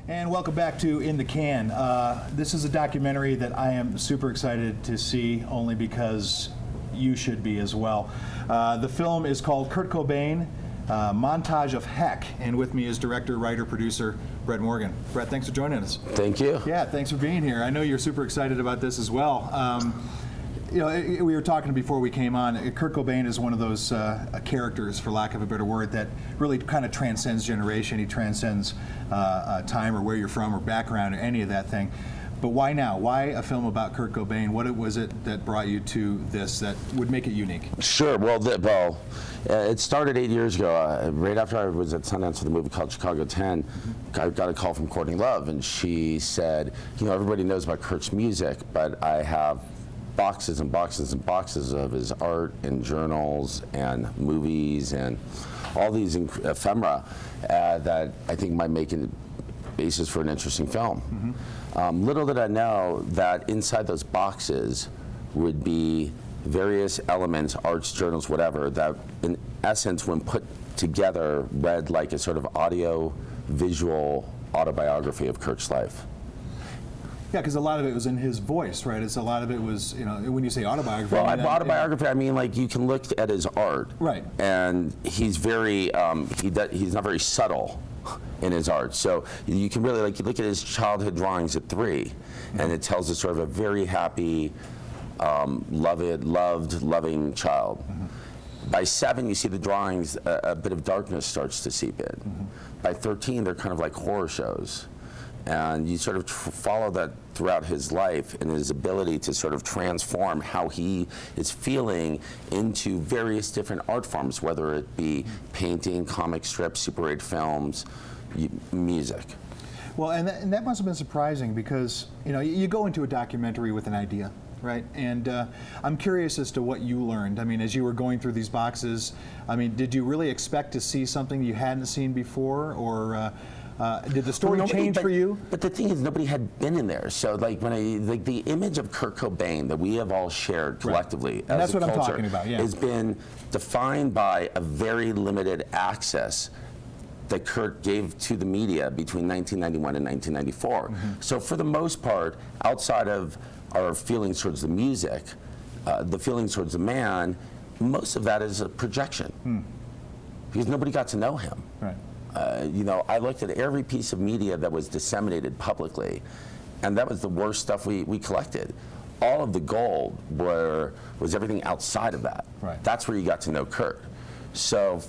And welcome back to In the Can. This is a documentary that I am super excited to see, only because you should be as well. The film is called Kurt Cobain, Montage of Heck, and with me is director, writer, producer Brett Morgan. Brett, thanks for joining us. Thank you. Yeah, thanks for being here. I know you're super excited about this as well. You know, we were talking before we came on. Kurt Cobain is one of those characters, for lack of a better word, that really kind of transcends generation. He transcends time or where you're from or background or any of that thing. But why now? Why a film about Kurt Cobain? What was it that brought you to this that would make it unique? Sure. Well, it started 8 years ago. Right after I was at Sundance for the movie called Chicago 10, I got a call from Courtney Love, and she said, you know, everybody knows about Kurt's music, but I have boxes and boxes and boxes of his art and journals and movies and all these ephemera that I think might make it basis for an interesting film. Little did I know that inside those boxes would be various elements, arts, journals, whatever, that in essence, when put together, read like a sort of audio-visual autobiography of Kurt's life. Yeah, because a lot of it was in his voice, right? It's a lot of it was, you know, when you say autobiography. Well, I mean, autobiography, I mean, like, you can look at his art, right? And he's very, he's not very subtle in his art. So you can really, like, you look at his childhood drawings at 3, and it tells us sort of a very happy, loving child. By 7, you see the drawings, a bit of darkness starts to seep in. By 13, they're kind of like horror shows. And you sort of follow that throughout his life and his ability to sort of transform how he is feeling into various different art forms, whether it be painting, comic strips, Super 8 films, music. Well, and that must have been surprising because, you know, you go into a documentary with an idea, right? And I'm curious as to what you learned. I mean, as you were going through these boxes, I mean, did you really expect to see something you hadn't seen before, or did the story change for you? But the thing is, nobody had been in there. So, like, like the image of Kurt Cobain that we have all shared collectively as a culture, I'm talking about, yeah, has been defined by a very limited access that Kurt gave to the media between 1991 and 1994. So, for the most part, outside of our feelings towards the music, the feelings towards the man, most of that is a projection, because nobody got to know him. Right. You know, I looked at every piece of media that was disseminated publicly, and that was the worst stuff we collected. All of the gold was everything outside of that. Right. That's where you got to know Kurt. So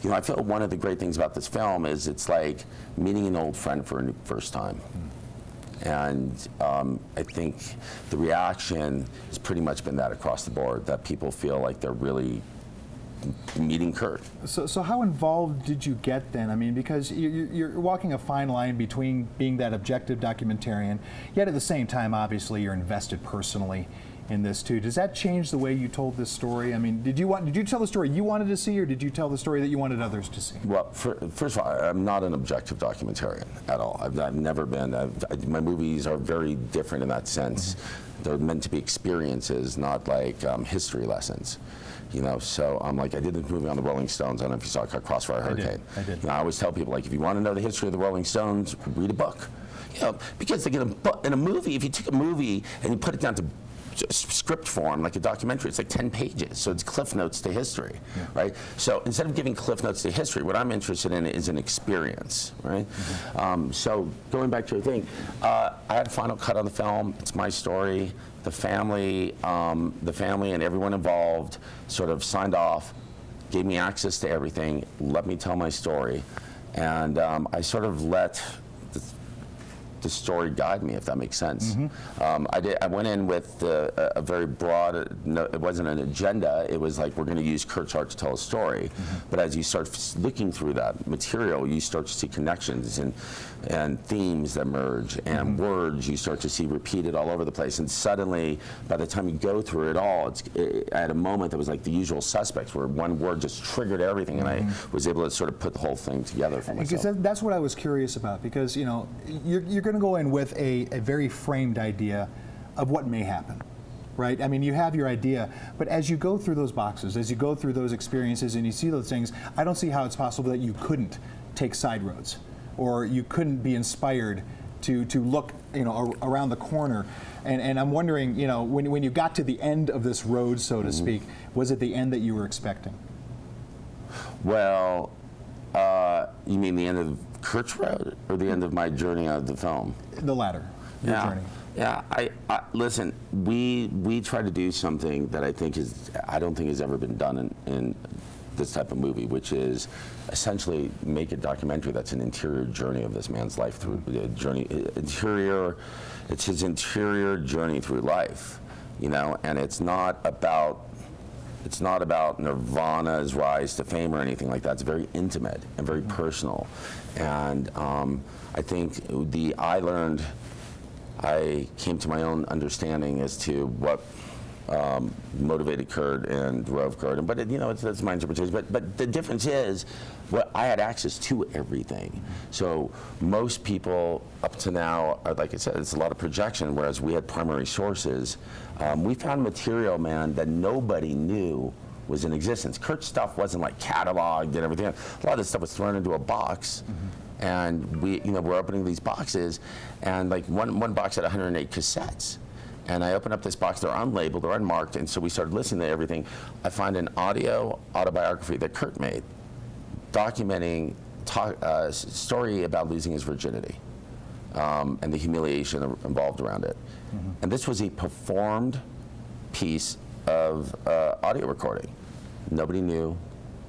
you know, I feel one of the great things about this film is it's like meeting an old friend for a first time. And I think the reaction has pretty much been that across the board, that people feel like they're really meeting Kurt. So how involved did you get then? I mean, because you're walking a fine line between being that objective documentarian, yet at the same time, obviously, you're invested personally in this too. Does that change the way you told this story? I mean, did you tell the story you wanted to see, or did you tell the story that you wanted others to see? Well, first of all, I'm not an objective documentarian at all. I've never been. My movies are very different in that sense. They're meant to be experiences, not like history lessons. You know, so like, I did this movie on the Rolling Stones. I don't know if you saw it, Crossfire Hurricane. I did. You know, I always tell people, like, if you want to know the history of the Rolling Stones, read a book. You know, because like in a movie, if you took a movie and you put it down to script form, like a documentary, it's like 10 pages, so it's cliff notes to history, right? So instead of giving cliff notes to history, what I'm interested in is an experience, right? So going back to your thing, I had a final cut on the film. It's my story. The family and everyone involved sort of signed off, gave me access to everything, let me tell my story, and I sort of let the story guide me, if that makes sense. I went in with a very broad, it wasn't an agenda, it was like, we're going to use Kurt's art to tell a story. But as you start looking through that material, you start to see connections and themes that merge, and words you start to see repeated all over the place. And suddenly, by the time you go through it all, I had a moment that was like The Usual Suspects, where one word just triggered everything, and I was able to sort of put the whole thing together for myself. Because that's what I was curious about, because, you know, you're going to go in with a very framed idea of what may happen, right? I mean, you have your idea, but as you go through those boxes, as you go through those experiences and you see those things, I don't see how it's possible that you couldn't take side roads or you couldn't be inspired to look, around the corner. And I'm wondering, when you got to the end of this road, so to speak, was it the end that you were expecting? Well, you mean the end of Kurt's road or the end of my journey out of the film? The latter, your journey. Yeah, I listen, we try to do something that I don't think has ever been done in this type of movie, which is essentially make a documentary that's an interior journey of this man's life through the journey, it's his interior journey through life, and it's not about Nirvana's rise to fame or anything like that. It's very intimate and very personal, and I think I came to my own understanding as to what motivated Kurt and drove Kurt. But that's my interpretation. But the difference is, I had access to everything. So most people up to now, like I said, it's a lot of projection. Whereas we had primary sources. We found material, man, that nobody knew was in existence. Kurt's stuff wasn't like cataloged and everything. A lot of this stuff was thrown into a box. And we're opening these boxes, and like one box had 108 cassettes. And I opened up this box, they're unlabeled, they're unmarked, and so we started listening to everything. I find an audio autobiography that Kurt made, documenting a story about losing his virginity and the humiliation involved around it. And this was a performed piece of audio recording. Nobody knew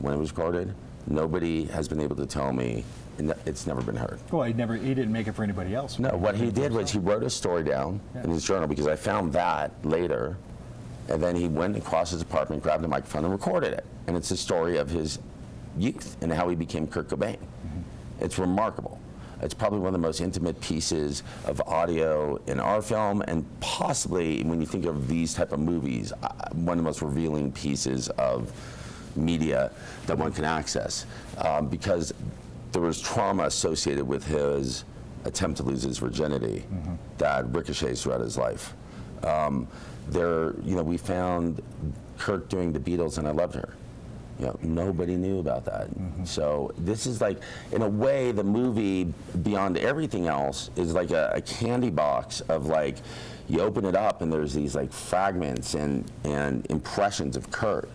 when it was recorded. Nobody has been able to tell me. It's never been heard. Well, he didn't make it for anybody else. No, what he did was he wrote a story down in his journal, because I found that later, and then he went across his apartment, grabbed a microphone, and recorded it. And it's a story of his youth and how he became Kurt Cobain. It's remarkable. It's probably one of the most intimate pieces of audio in our film, and possibly, when you think of these type of movies, one of the most revealing pieces of media that one can access, because there was trauma associated with his attempt to lose his virginity that ricochets throughout his life. We found Kurt doing the Beatles and I Loved Her. Nobody knew about that. So this is like, in a way, the movie, beyond everything else, is like a candy box of like, you open it up and there's these like fragments and impressions of Kurt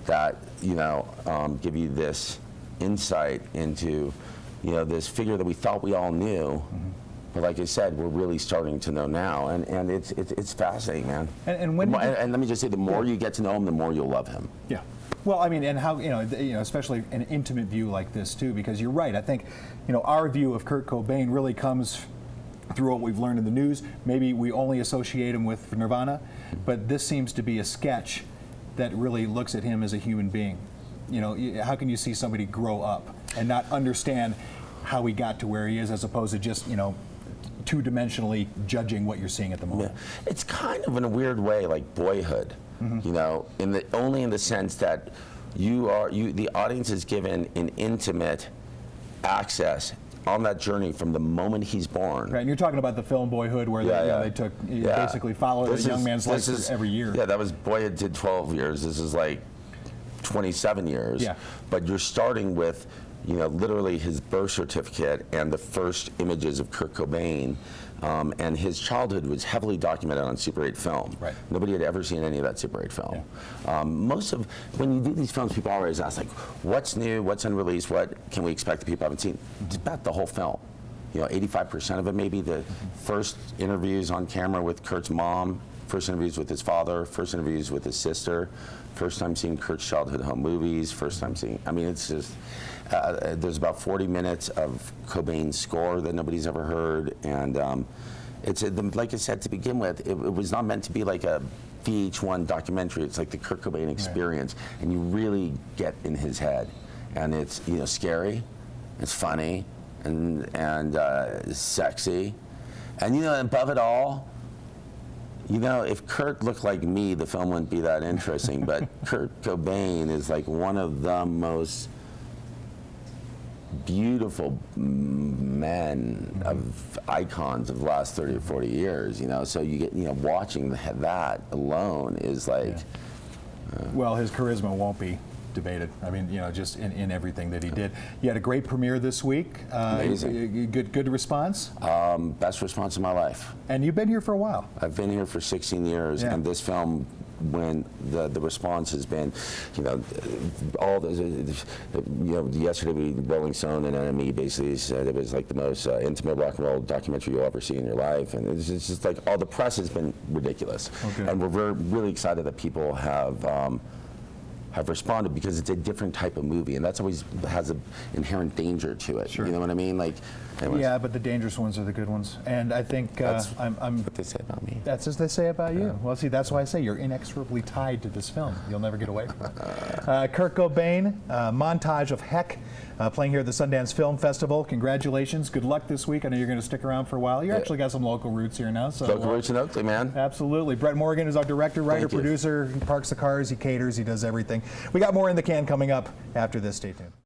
that, give you this insight into, this figure that we thought we all knew, but like I said, we're really starting to know now, and it's fascinating, man. And let me just say, the more you get to know him, the more you'll love him. Yeah. Well, I mean, and how especially an intimate view like this too, because you're right. I think, our view of Kurt Cobain really comes through what we've learned in the news. Maybe we only associate him with Nirvana, but this seems to be a sketch that really looks at him as a human being. How can you see somebody grow up and not understand how he got to where he is, as opposed to just, two-dimensionally judging what you're seeing at the moment? Yeah. It's kind of, in a weird way, like Boyhood, only in the sense that the audience is given an intimate access on that journey from the moment he's born. Right, and you're talking about the film Boyhood, where they took basically followed a young man's life every year. Yeah, that was Boyhood did 12 years. This is like 27 years. Yeah. But you're starting with, literally his birth certificate and the first images of Kurt Cobain, and his childhood was heavily documented on Super 8 film. Right. Nobody had ever seen any of that Super 8 film. Yeah. When you do these films, people always ask, like, what's new, what's unreleased, what can we expect that people haven't seen? It's about the whole film. 85% of it, maybe the first interviews on camera with Kurt's mom, first interviews with his father, first interviews with his sister, first time seeing Kurt's childhood home movies, first time seeing, it's just, there's about 40 minutes of Cobain's score that nobody's ever heard, and like I said to begin with, it was not meant to be like a VH1 documentary. It's like the Kurt Cobain experience, and you really get in his head, and it's scary, it's funny, and sexy, and above it all, if Kurt looked like me, the film wouldn't be that interesting. But Kurt Cobain is like one of the most beautiful men of icons of the last 30 or 40 years. So you get watching that alone is like. Well, his charisma won't be debated. I mean, you know, just in everything that he did. You had a great premiere this week. Amazing. Good response. Best response of my life. And you've been here for a while. I've been here for 16 years, Yeah. and this film, when the response has been, you know, all the, you know, yesterday Rolling Stone and NME basically said it was like the most intimate rock and roll documentary you'll ever see in your life, and it's just like all the press has been ridiculous, and we're really excited that people have responded, because it's a different type of movie, and that's always has an inherent danger to it. Sure. You know what I mean? Like, anyways. Yeah, but the dangerous ones are the good ones, and I think That's I'm. what they say about me. That's as they say about you. Well, see, that's why I say you're inexorably tied to this film. You'll never get away from it. Kurt Cobain, Montage of Heck, playing here at the Sundance Film Festival. Congratulations. Good luck this week. I know you're going to stick around for a while. You actually got some local roots here now. So, Local roots in Oakley, man. Absolutely. Brett Morgan is our director, writer, Thank you. producer. He parks the cars, he caters, he does everything. We got more in the can coming up after this. Stay tuned.